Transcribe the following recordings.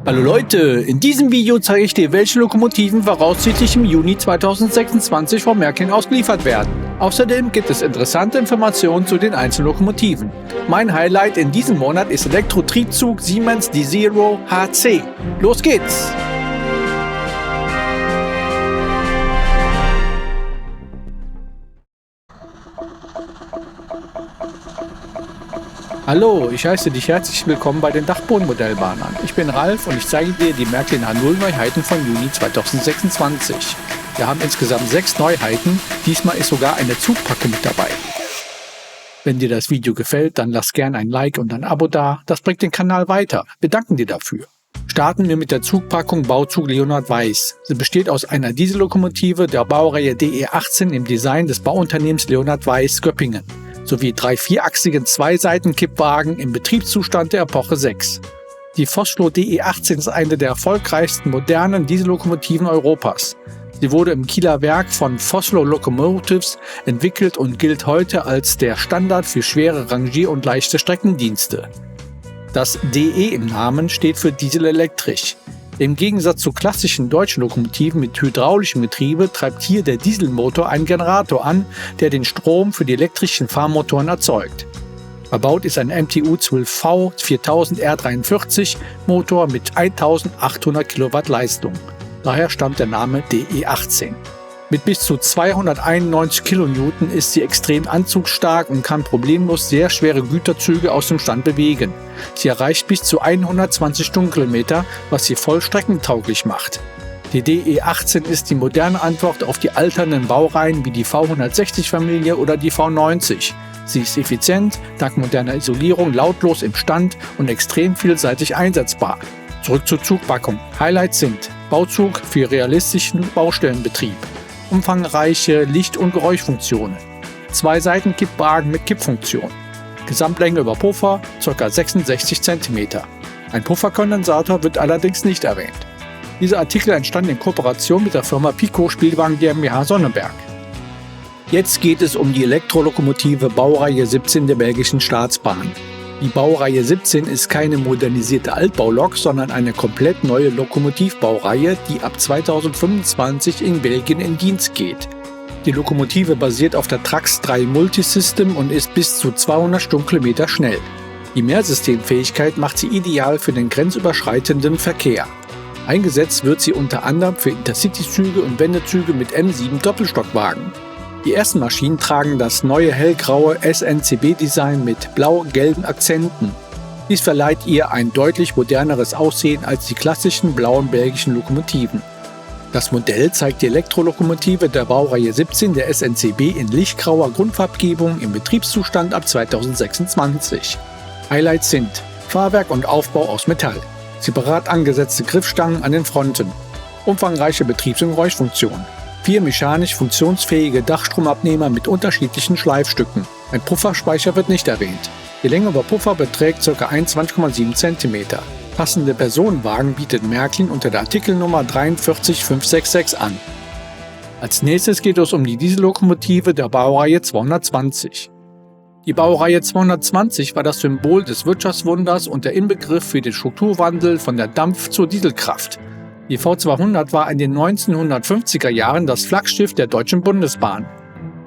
Hallo Leute, in diesem Video zeige ich dir, welche Lokomotiven voraussichtlich im Juni 2026 von Märklin ausgeliefert werden. Außerdem gibt es interessante Informationen zu den einzelnen Lokomotiven. Mein Highlight in diesem Monat ist Elektrotriebzug Siemens D0 HC. Los geht's! Hallo, ich heiße dich herzlich willkommen bei den Dachbodenmodellbahnern. Ich bin Ralf und ich zeige dir die Märklin H0 Neuheiten von Juni 2026. Wir haben insgesamt 6 Neuheiten, diesmal ist sogar eine Zugpackung mit dabei. Wenn dir das Video gefällt, dann lass gerne ein Like und ein Abo da, das bringt den Kanal weiter. Wir danken dir dafür. Starten wir mit der Zugpackung Bauzug Leonhard Weiss. Sie besteht aus einer Diesellokomotive der Baureihe DE18 im Design des Bauunternehmens Leonhard Weiss Göppingen, sowie 3 vierachsigen Zweiseitenkippwagen im Betriebszustand der Epoche 6. Die Vossloh DE18 ist eine der erfolgreichsten modernen Diesellokomotiven Europas. Sie wurde im Kieler Werk von Vossloh Locomotives entwickelt und gilt heute als der Standard für schwere Rangier- und leichte Streckendienste. Das DE im Namen steht für dieselelektrisch. Im Gegensatz zu klassischen deutschen Lokomotiven mit hydraulischem Getriebe treibt hier der Dieselmotor einen Generator an, der den Strom für die elektrischen Fahrmotoren erzeugt. Verbaut ist ein MTU 12V 4000R43 Motor mit 1800 Kilowatt Leistung. Daher stammt der Name DE18. Mit bis zu 291 kN ist sie extrem anzugsstark und kann problemlos sehr schwere Güterzüge aus dem Stand bewegen. Sie erreicht bis zu 120 Stundenkilometer, was sie voll streckentauglich macht. Die DE18 ist die moderne Antwort auf die alternden Baureihen wie die V160-Familie oder die V90. Sie ist effizient, dank moderner Isolierung lautlos im Stand und extrem vielseitig einsetzbar. Zurück zur Zugpackung. Highlights sind Bauzug für realistischen Baustellenbetrieb, umfangreiche Licht- und Geräuschfunktionen, 2 Seitenkippwagen mit Kippfunktion, Gesamtlänge über Puffer ca. 66 cm. Ein Pufferkondensator wird allerdings nicht erwähnt. Dieser Artikel entstand in Kooperation mit der Firma Pico Spielwagen GmbH Sonnenberg. Jetzt geht es um die Elektrolokomotive Baureihe 17 der belgischen Staatsbahn. Die Baureihe 17 ist keine modernisierte Altbaulok, sondern eine komplett neue Lokomotivbaureihe, die ab 2025 in Belgien in Dienst geht. Die Lokomotive basiert auf der Trax 3 Multisystem und ist bis zu 200 Stundenkilometer schnell. Die Mehrsystemfähigkeit macht sie ideal für den grenzüberschreitenden Verkehr. Eingesetzt wird sie unter anderem für Intercity-Züge und Wendezüge mit M7 Doppelstockwagen. Die ersten Maschinen tragen das neue hellgraue SNCB-Design mit blau-gelben Akzenten. Dies verleiht ihr ein deutlich moderneres Aussehen als die klassischen blauen belgischen Lokomotiven. Das Modell zeigt die Elektrolokomotive der Baureihe 17 der SNCB in lichtgrauer Grundfarbgebung im Betriebszustand ab 2026. Highlights sind Fahrwerk und Aufbau aus Metall, separat angesetzte Griffstangen an den Fronten, umfangreiche Betriebs- und Geräuschfunktionen, 4 mechanisch funktionsfähige Dachstromabnehmer mit unterschiedlichen Schleifstücken. Ein Pufferspeicher wird nicht erwähnt. Die Länge über Puffer beträgt ca. 21,7 cm. Passende Personenwagen bietet Märklin unter der Artikelnummer 43566 an. Als nächstes geht es um die Diesellokomotive der Baureihe 220. Die Baureihe 220 war das Symbol des Wirtschaftswunders und der Inbegriff für den Strukturwandel von der Dampf- zur Dieselkraft. Die V200 war in den 1950er Jahren das Flaggschiff der Deutschen Bundesbahn.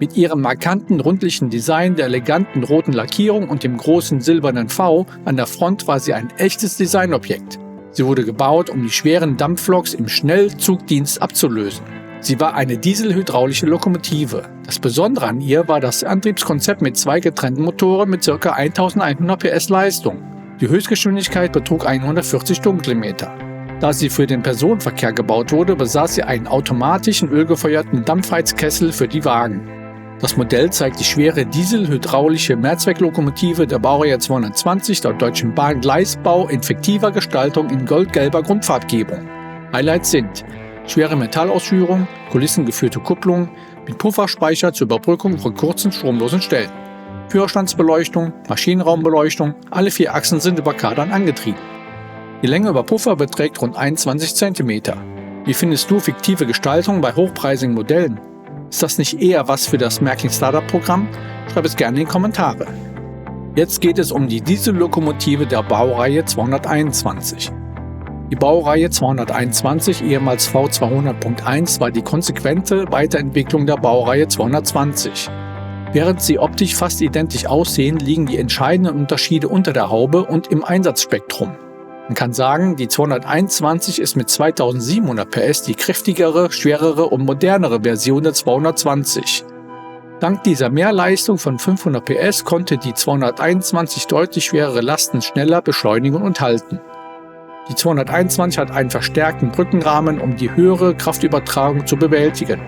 Mit ihrem markanten rundlichen Design, der eleganten roten Lackierung und dem großen silbernen V an der Front war sie ein echtes Designobjekt. Sie wurde gebaut, um die schweren Dampfloks im Schnellzugdienst abzulösen. Sie war eine dieselhydraulische Lokomotive. Das Besondere an ihr war das Antriebskonzept mit 2 getrennten Motoren mit ca. 1100 PS Leistung. Die Höchstgeschwindigkeit betrug 140 Stundenkilometer. Da sie für den Personenverkehr gebaut wurde, besaß sie einen automatischen ölgefeuerten Dampfheizkessel für die Wagen. Das Modell zeigt die schwere dieselhydraulische Mehrzwecklokomotive der Baureihe 220 der Deutschen Bahn Gleisbau in fiktiver Gestaltung in goldgelber Grundfarbgebung. Highlights sind schwere Metallausführung, kulissengeführte Kupplung mit Pufferspeicher zur Überbrückung von kurzen stromlosen Stellen, Führerstandsbeleuchtung, Maschinenraumbeleuchtung, alle 4 Achsen sind über Kardan angetrieben. Die Länge über Puffer beträgt rund 21 cm. Wie findest du fiktive Gestaltung bei hochpreisigen Modellen? Ist das nicht eher was für das Märklin Startup-Programm? Schreib es gerne in die Kommentare. Jetzt geht es um die Diesellokomotive der Baureihe 221. Die Baureihe 221, ehemals V200.1, war die konsequente Weiterentwicklung der Baureihe 220. Während sie optisch fast identisch aussehen, liegen die entscheidenden Unterschiede unter der Haube und im Einsatzspektrum. Man kann sagen, die 221 ist mit 2700 PS die kräftigere, schwerere und modernere Version der 220. Dank dieser Mehrleistung von 500 PS konnte die 221 deutlich schwerere Lasten schneller beschleunigen und halten. Die 221 hat einen verstärkten Brückenrahmen, um die höhere Kraftübertragung zu bewältigen.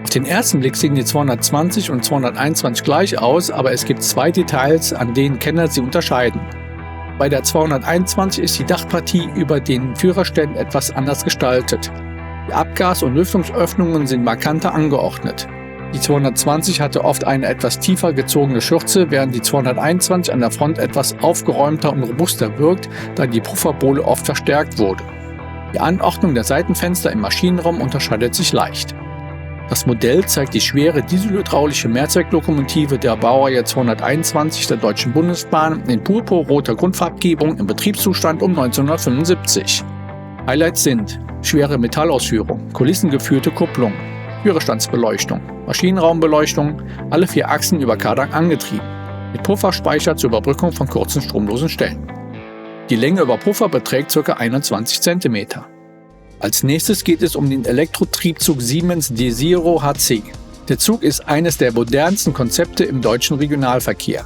Auf den ersten Blick sehen die 220 und 221 gleich aus, aber es gibt zwei Details, an denen Kenner sie unterscheiden. Bei der 221 ist die Dachpartie über den Führerständen etwas anders gestaltet. Die Abgas- und Lüftungsöffnungen sind markanter angeordnet. Die 220 hatte oft eine etwas tiefer gezogene Schürze, während die 221 an der Front etwas aufgeräumter und robuster wirkt, da die Pufferbohle oft verstärkt wurde. Die Anordnung der Seitenfenster im Maschinenraum unterscheidet sich leicht. Das Modell zeigt die schwere dieselhydraulische Mehrzwecklokomotive der Baureihe 221 der Deutschen Bundesbahn in purpurroter Grundfarbgebung im Betriebszustand um 1975. Highlights sind schwere Metallausführung, kulissengeführte Kupplung, Führerstandsbeleuchtung, Maschinenraumbeleuchtung, alle 4 Achsen über Kardan angetrieben, mit Pufferspeicher zur Überbrückung von kurzen stromlosen Stellen. Die Länge über Puffer beträgt ca. 21 cm. Als nächstes geht es um den Elektrotriebzug Siemens D0 HC. Der Zug ist eines der modernsten Konzepte im deutschen Regionalverkehr.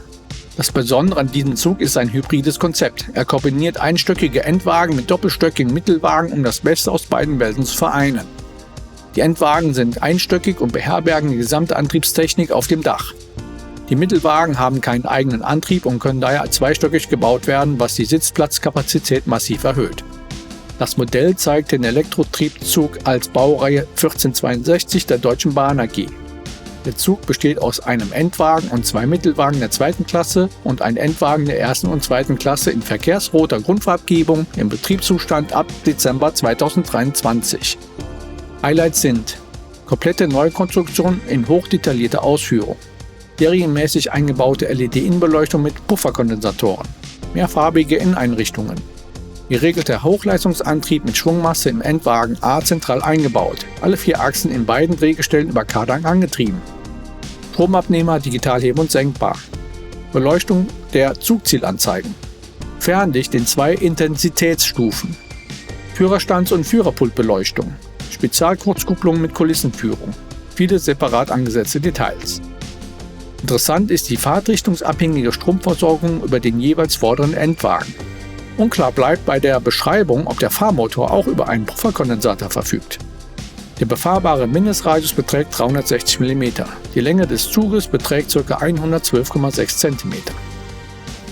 Das Besondere an diesem Zug ist sein hybrides Konzept. Er kombiniert einstöckige Endwagen mit doppelstöckigen Mittelwagen, um das Beste aus beiden Welten zu vereinen. Die Endwagen sind einstöckig und beherbergen die gesamte Antriebstechnik auf dem Dach. Die Mittelwagen haben keinen eigenen Antrieb und können daher zweistöckig gebaut werden, was die Sitzplatzkapazität massiv erhöht. Das Modell zeigt den Elektrotriebzug als Baureihe 1462 der Deutschen Bahn AG. Der Zug besteht aus einem Endwagen und 2 Mittelwagen der 2. Klasse und einem Endwagen der 1. und 2. Klasse in verkehrsroter Grundfarbgebung im Betriebszustand ab Dezember 2023. Highlights sind komplette Neukonstruktion in hochdetaillierter Ausführung, serienmäßig eingebaute LED-Innenbeleuchtung mit Pufferkondensatoren, mehrfarbige Inneneinrichtungen, geregelter Hochleistungsantrieb mit Schwungmasse im Endwagen A zentral eingebaut, alle 4 Achsen in beiden Drehgestellen über Kardan angetrieben, Stromabnehmer digital heben und senkbar, Beleuchtung der Zugzielanzeigen, Fernlicht in 2 Intensitätsstufen, Führerstands- und Führerpultbeleuchtung, Spezialkurzkupplung mit Kulissenführung, viele separat angesetzte Details. Interessant ist die fahrtrichtungsabhängige Stromversorgung über den jeweils vorderen Endwagen. Unklar bleibt bei der Beschreibung, ob der Fahrmotor auch über einen Pufferkondensator verfügt. Der befahrbare Mindestradius beträgt 360 mm. Die Länge des Zuges beträgt ca. 112,6 cm.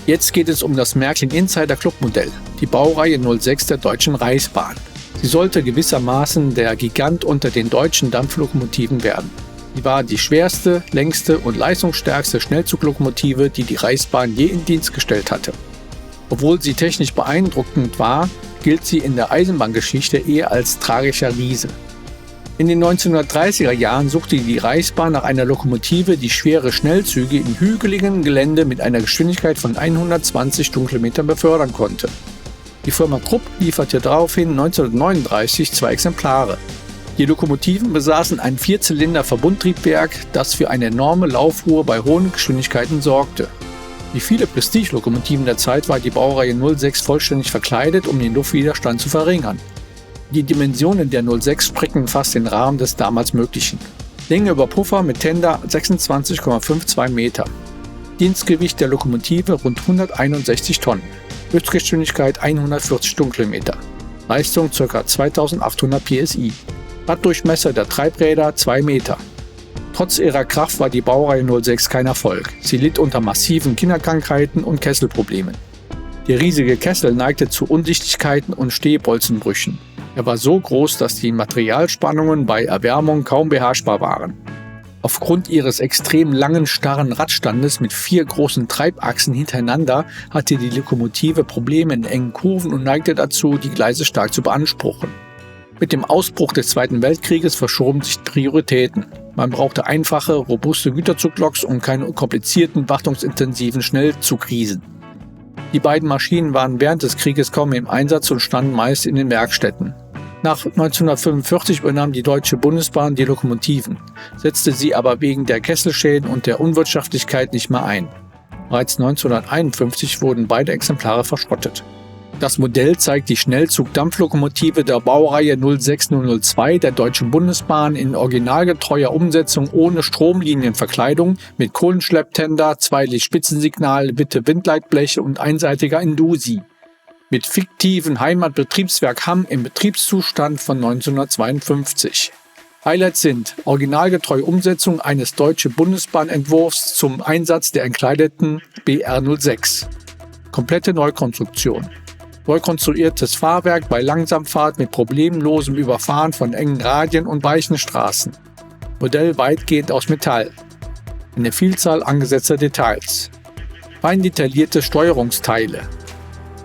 Jetzt geht es um das Märklin Insider Club Modell, die Baureihe 06 der Deutschen Reichsbahn. Sie sollte gewissermaßen der Gigant unter den deutschen Dampflokomotiven werden. Sie war die schwerste, längste und leistungsstärkste Schnellzuglokomotive, die die Reichsbahn je in Dienst gestellt hatte. Obwohl sie technisch beeindruckend war, gilt sie in der Eisenbahngeschichte eher als tragischer Riese. In den 1930er Jahren suchte die Reichsbahn nach einer Lokomotive, die schwere Schnellzüge in hügeligem Gelände mit einer Geschwindigkeit von 120 Stundenkilometern befördern konnte. Die Firma Krupp lieferte daraufhin 1939 2 Exemplare. Die Lokomotiven besaßen ein 4-Zylinder-Verbundtriebwerk, das für eine enorme Laufruhe bei hohen Geschwindigkeiten sorgte. Wie viele Prestige-Lokomotiven der Zeit war die Baureihe 06 vollständig verkleidet, um den Luftwiderstand zu verringern. Die Dimensionen der 06 sprengen fast den Rahmen des damals Möglichen. Länge über Puffer mit Tender 26,52 Meter. Dienstgewicht der Lokomotive rund 161 Tonnen. Höchstgeschwindigkeit 140 Stundenkilometer. Leistung ca. 2800 PSI. Raddurchmesser der Treibräder 2 Meter. Trotz ihrer Kraft war die Baureihe 06 kein Erfolg. Sie litt unter massiven Kinderkrankheiten und Kesselproblemen. Der riesige Kessel neigte zu Undichtigkeiten und Stehbolzenbrüchen. Er war so groß, dass die Materialspannungen bei Erwärmung kaum beherrschbar waren. Aufgrund ihres extrem langen, starren Radstandes mit 4 großen Treibachsen hintereinander hatte die Lokomotive Probleme in engen Kurven und neigte dazu, die Gleise stark zu beanspruchen. Mit dem Ausbruch des Zweiten Weltkrieges verschoben sich die Prioritäten. Man brauchte einfache, robuste Güterzugloks und keine komplizierten, wartungsintensiven Schnellzugriesen. Die beiden Maschinen waren während des Krieges kaum im Einsatz und standen meist in den Werkstätten. Nach 1945 übernahm die Deutsche Bundesbahn die Lokomotiven, setzte sie aber wegen der Kesselschäden und der Unwirtschaftlichkeit nicht mehr ein. Bereits 1951 wurden beide Exemplare verschrottet. Das Modell zeigt die Schnellzug-Dampflokomotive der Baureihe 06002 der Deutschen Bundesbahn in originalgetreuer Umsetzung ohne Stromlinienverkleidung mit Kohlenschlepptender, 2 Spitzensignal, Witte-Windleitbleche und einseitiger Indusi. Mit fiktiven Heimatbetriebswerk Hamm im Betriebszustand von 1952. Highlights sind originalgetreue Umsetzung eines Deutsche Bundesbahn-Entwurfs zum Einsatz der entkleideten BR06. Komplette Neukonstruktion. Neu konstruiertes Fahrwerk bei Langsamfahrt mit problemlosem Überfahren von engen Radien und weichen Straßen. Modell weitgehend aus Metall. Eine Vielzahl angesetzter Details. Fein detaillierte Steuerungsteile.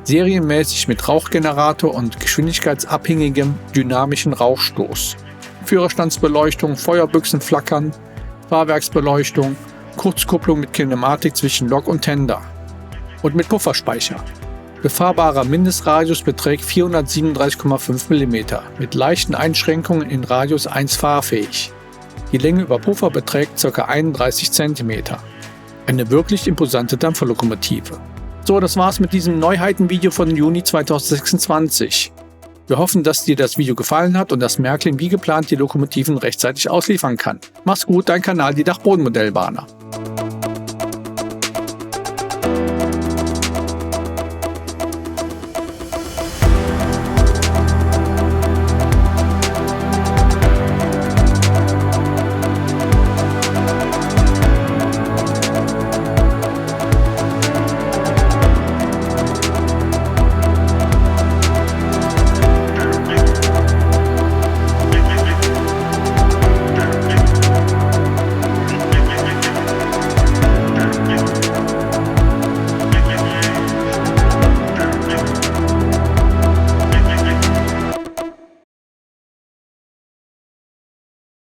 Serienmäßig mit Rauchgenerator und geschwindigkeitsabhängigem dynamischen Rauchstoß. Führerstandsbeleuchtung, Feuerbüchsen flackern, Fahrwerksbeleuchtung, Kurzkupplung mit Kinematik zwischen Lok und Tender. Und mit Pufferspeicher. Befahrbarer Mindestradius beträgt 437,5 mm, mit leichten Einschränkungen in Radius 1 fahrfähig. Die Länge über Puffer beträgt ca. 31 cm. Eine wirklich imposante Dampferlokomotive. So, das war's mit diesem Neuheitenvideo von Juni 2026. Wir hoffen, dass dir das Video gefallen hat und dass Märklin wie geplant die Lokomotiven rechtzeitig ausliefern kann. Mach's gut, dein Kanal, die Dachbodenmodellbahner.